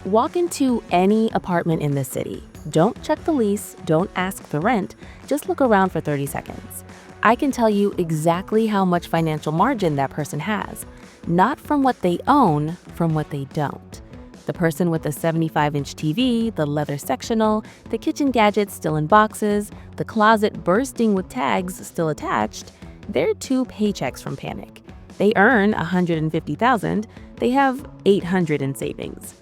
Walk into any apartment in the city. Don't check the lease, don't ask the rent, just look around for 30 seconds. I can tell you exactly how much financial margin that person has, not from what they own, from what they don't. The person with the 75-inch TV, the leather sectional, the kitchen gadgets still in boxes, the closet bursting with tags still attached, they're 2 paychecks from panic. They earn $150,000, they have $800 in savings.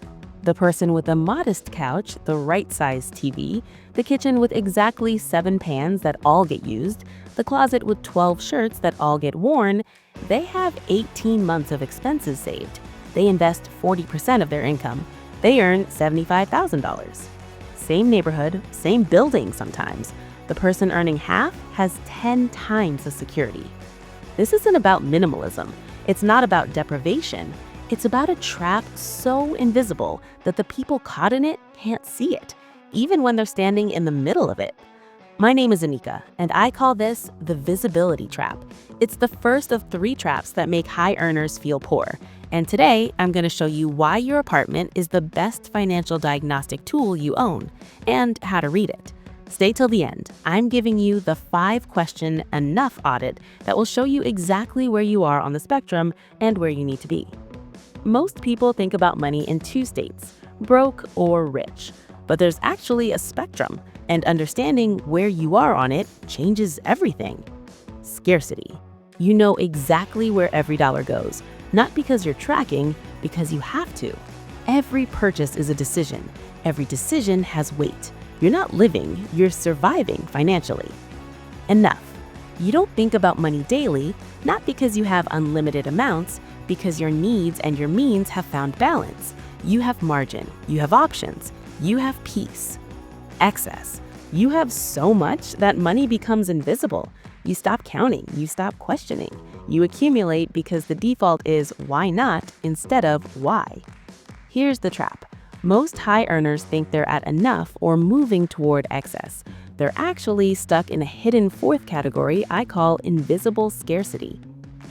The person with a modest couch, the right-sized TV, the kitchen with exactly 7 pans that all get used, the closet with 12 shirts that all get worn, they have 18 months of expenses saved. They invest 40% of their income. They earn $75,000. Same neighborhood, same building sometimes. The person earning half has 10 times the security. This isn't about minimalism. It's not about deprivation. It's about a trap so invisible that the people caught in it can't see it, even when they're standing in the middle of it. My name is Anika, and I call this the visibility trap. It's the first of 3 traps that make high earners feel poor. And today, I'm going to show you why your apartment is the best financial diagnostic tool you own, and how to read it. Stay till the end. I'm giving you the 5-question enough audit that will show you exactly where you are on the spectrum and where you need to be. Most people think about money in 2 states, broke or rich. But there's actually a spectrum, and understanding where you are on it changes everything. Scarcity. You know exactly where every dollar goes, not because you're tracking, because you have to. Every purchase is a decision. Every decision has weight. You're not living, you're surviving financially. Enough. You don't think about money daily, not because you have unlimited amounts, because your needs and your means have found balance. You have margin, you have options, you have peace. Excess. You have so much that money becomes invisible. You stop counting, you stop questioning. You accumulate because the default is why not instead of why. Here's the trap. Most high earners think they're at enough or moving toward excess. They're actually stuck in a hidden 4th category I call invisible scarcity.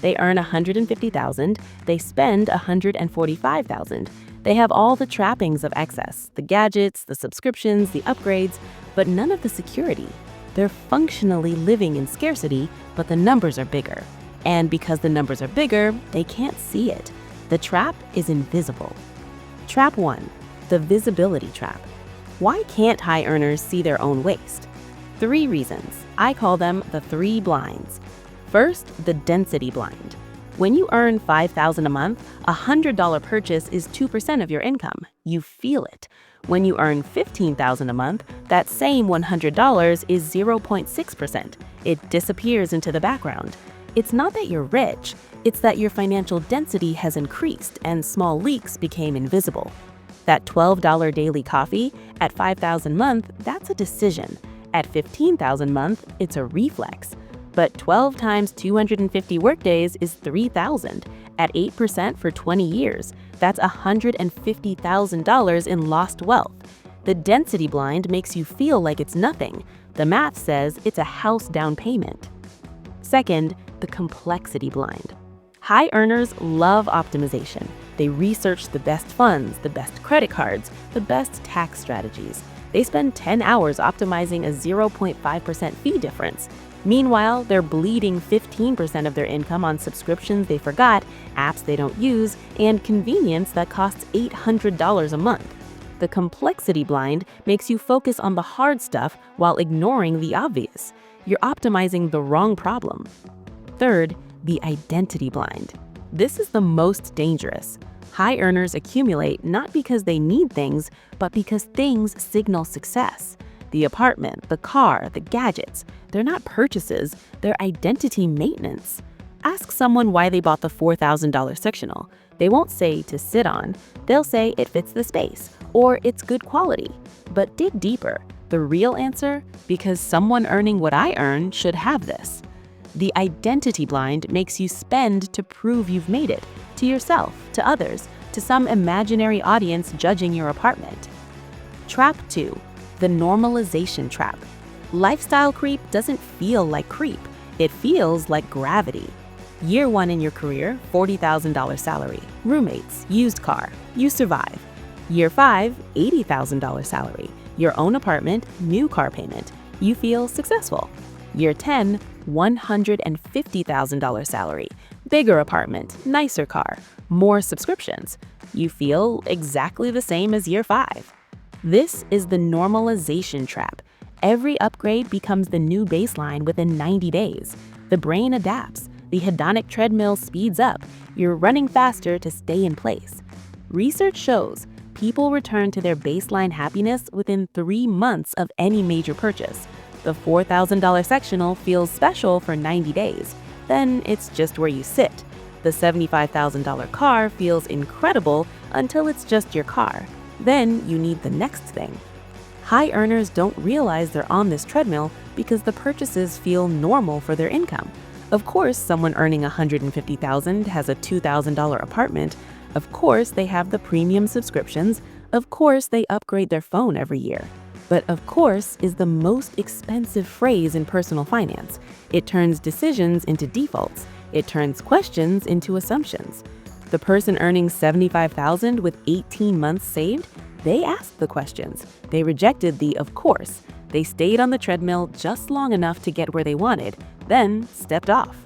They earn $150,000, they spend $145,000. They have all the trappings of excess, the gadgets, the subscriptions, the upgrades, but none of the security. They're functionally living in scarcity, but the numbers are bigger. And because the numbers are bigger, they can't see it. The trap is invisible. Trap 1, the visibility trap. Why can't high earners see their own waste? 3 reasons. I call them the 3 blinds. First, the density blind. When you earn $5,000 a month, a $100 purchase is 2% of your income. You feel it. When you earn $15,000 a month, that same $100 is 0.6%. It disappears into the background. It's not that you're rich, it's that your financial density has increased and small leaks became invisible. That $12 daily coffee at $5,000 a month, that's a decision. At $15,000 a month, it's a reflex. But 12 times 250 workdays is $3,000. At 8% for 20 years, that's $150,000 in lost wealth. The density blind makes you feel like it's nothing. The math says it's a house down payment. Second, the complexity blind. High earners love optimization. They research the best funds, the best credit cards, the best tax strategies. They spend 10 hours optimizing a 0.5% fee difference. Meanwhile, they're bleeding 15% of their income on subscriptions they forgot, apps they don't use, and convenience that costs $800 a month. The complexity blind makes you focus on the hard stuff while ignoring the obvious. You're optimizing the wrong problem. Third, the identity blind. This is the most dangerous. High earners accumulate not because they need things, but because things signal success. The apartment, the car, the gadgets, they're not purchases, they're identity maintenance. Ask someone why they bought the $4,000 sectional. They won't say to sit on, they'll say it fits the space, or it's good quality. But dig deeper. The real answer? Because someone earning what I earn should have this. The identity blind makes you spend to prove you've made it, to yourself, to others, to some imaginary audience judging your apartment. Trap 2. The normalization trap. Lifestyle creep doesn't feel like creep. It feels like gravity. Year 1 in your career, $40,000 salary. Roommates, used car. You survive. Year 5, $80,000 salary, your own apartment, new car payment. You feel successful. Year 10, $150,000 salary, bigger apartment, nicer car, more subscriptions. You feel exactly the same as year 5. This is the normalization trap. Every upgrade becomes the new baseline within 90 days. The brain adapts. The hedonic treadmill speeds up. You're running faster to stay in place. Research shows people return to their baseline happiness within 3 months of any major purchase. The $4,000 sectional feels special for 90 days. Then it's just where you sit. The $75,000 car feels incredible until it's just your car. Then you need the next thing. High earners don't realize they're on this treadmill because the purchases feel normal for their income. Of course, someone earning $150,000 has a $2,000 apartment. Of course, they have the premium subscriptions. Of course, they upgrade their phone every year. But of course is the most expensive phrase in personal finance. It turns decisions into defaults. It turns questions into assumptions. The person earning $75,000 with 18 months saved, they asked the questions. They rejected the of course. They stayed on the treadmill just long enough to get where they wanted, then stepped off.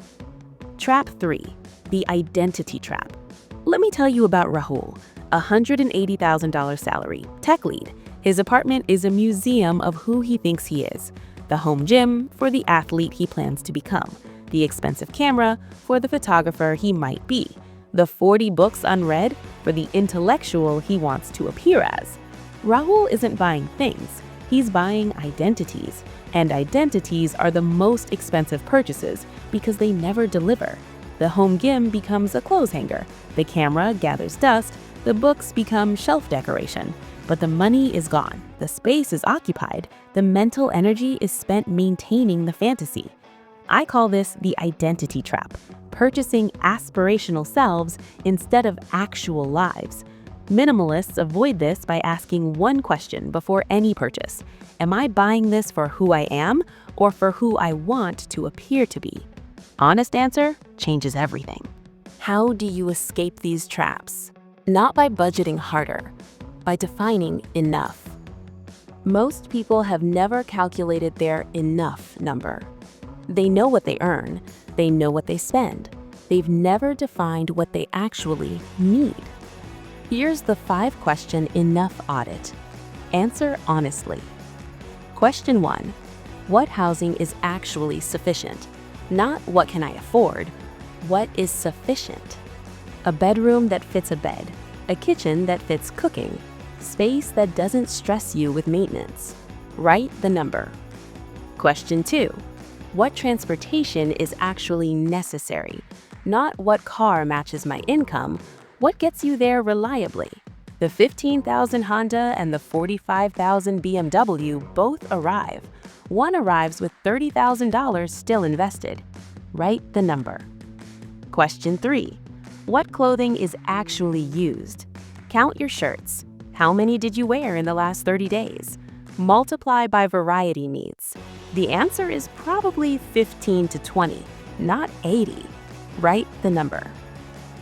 Trap 3, the identity trap. Let me tell you about Rahul, $180,000 salary, tech lead. His apartment is a museum of who he thinks he is. The home gym for the athlete he plans to become. The expensive camera for the photographer he might be. The 40 books unread for the intellectual he wants to appear as. Rahul isn't buying things, he's buying identities. And identities are the most expensive purchases because they never deliver. The home gym becomes a clothes hanger. The camera gathers dust. The books become shelf decoration. But the money is gone, the space is occupied, the mental energy is spent maintaining the fantasy. I call this the identity trap, purchasing aspirational selves instead of actual lives. Minimalists avoid this by asking one question before any purchase. Am I buying this for who I am or for who I want to appear to be? Honest answer changes everything. How do you escape these traps? Not by budgeting harder, by defining enough. Most people have never calculated their enough number. They know what they earn, they know what they spend. They've never defined what they actually need. Here's the 5-question enough audit. Answer honestly. Question 1. What housing is actually sufficient? Not what can I afford, what is sufficient? A bedroom that fits a bed, a kitchen that fits cooking, space that doesn't stress you with maintenance. Write the number. Question 2. What transportation is actually necessary? Not what car matches my income, what gets you there reliably? The $15,000 Honda and the $45,000 BMW both arrive. One arrives with $30,000 still invested. Write the number. Question 3. What clothing is actually used? Count your shirts. How many did you wear in the last 30 days? Multiply by variety needs. The answer is probably 15 to 20, not 80. Write the number.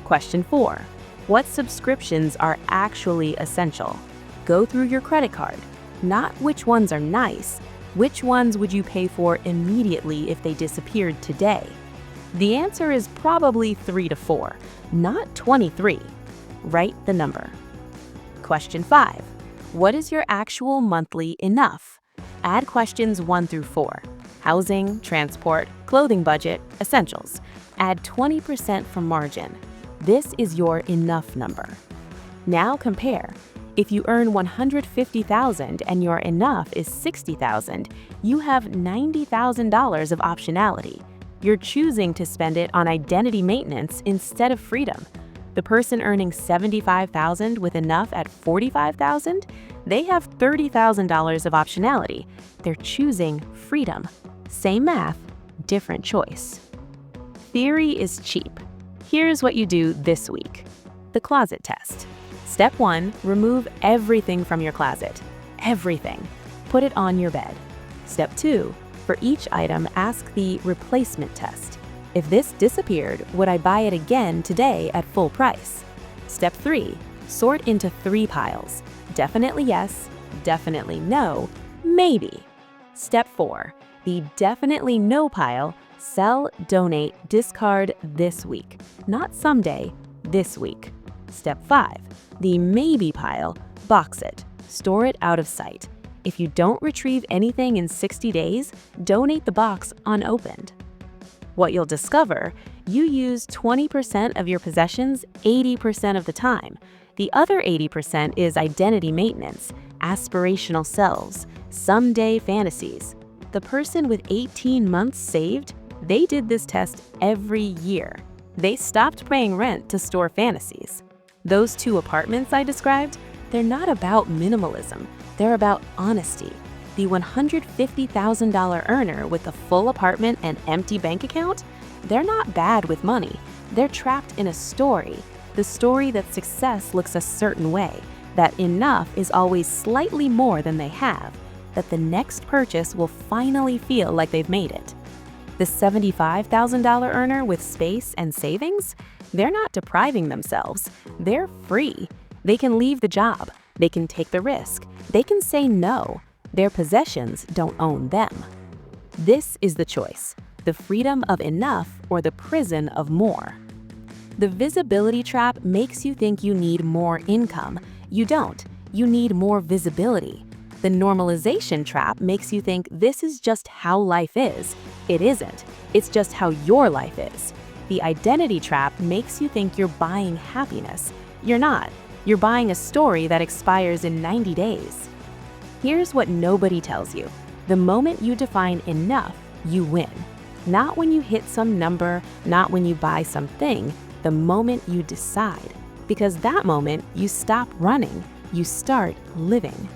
Question 4. What subscriptions are actually essential? Go through your credit card. Not which ones are nice. Which ones would you pay for immediately if they disappeared today? The answer is probably 3 to 4, not 23. Write the number. Question 5. What is your actual monthly enough? Add questions 1 through 4. Housing, transport, clothing budget, essentials. Add 20% for margin. This is your enough number. Now compare. If you earn $150,000 and your enough is $60,000, you have $90,000 of optionality. You're choosing to spend it on identity maintenance instead of freedom. The person earning $75,000 with enough at $45,000, they have $30,000 of optionality. They're choosing freedom. Same math, different choice. Theory is cheap. Here's what you do this week. The closet test. Step 1, remove everything from your closet. Everything. Put it on your bed. Step 2, for each item, ask the replacement test. If this disappeared, would I buy it again today at full price? Step 3, sort into 3 piles. Definitely yes, definitely no, maybe. Step 4. The definitely no pile: sell, donate, discard this week. Not someday, this week. Step 5. The maybe pile: box it. Store it out of sight. If you don't retrieve anything in 60 days, donate the box unopened. What you'll discover: you use 20% of your possessions 80% of the time. The other 80% is identity maintenance, aspirational selves, someday fantasies. The person with 18 months saved, they did this test every year. They stopped paying rent to store fantasies. Those 2 apartments I described, they're not about minimalism, they're about honesty. The $150,000 earner with a full apartment and empty bank account, they're not bad with money. They're trapped in a story, the story that success looks a certain way, that enough is always slightly more than they have, that the next purchase will finally feel like they've made it. The $75,000 earner with space and savings, they're not depriving themselves. They're free. They can leave the job. They can take the risk. They can say no. Their possessions don't own them. This is the choice: the freedom of enough or the prison of more. The visibility trap makes you think you need more income. You don't. You need more visibility. The normalization trap makes you think this is just how life is. It isn't. It's just how your life is. The identity trap makes you think you're buying happiness. You're not. You're buying a story that expires in 90 days. Here's what nobody tells you: the moment you define enough, you win. Not when you hit some number, not when you buy something, the moment you decide. Because that moment, you stop running, you start living.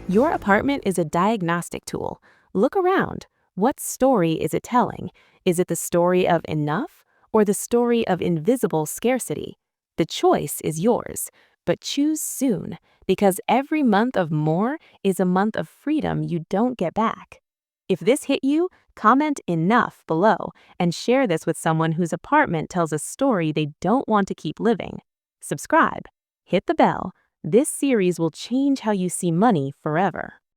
Your apartment is a diagnostic tool. Look around. What story is it telling? Is it the story of enough or the story of invisible scarcity? The choice is yours, but choose soon, because every month of more is a month of freedom you don't get back. If this hit you, comment enough below and share this with someone whose apartment tells a story they don't want to keep living. Subscribe, hit the bell. This series will change how you see money forever.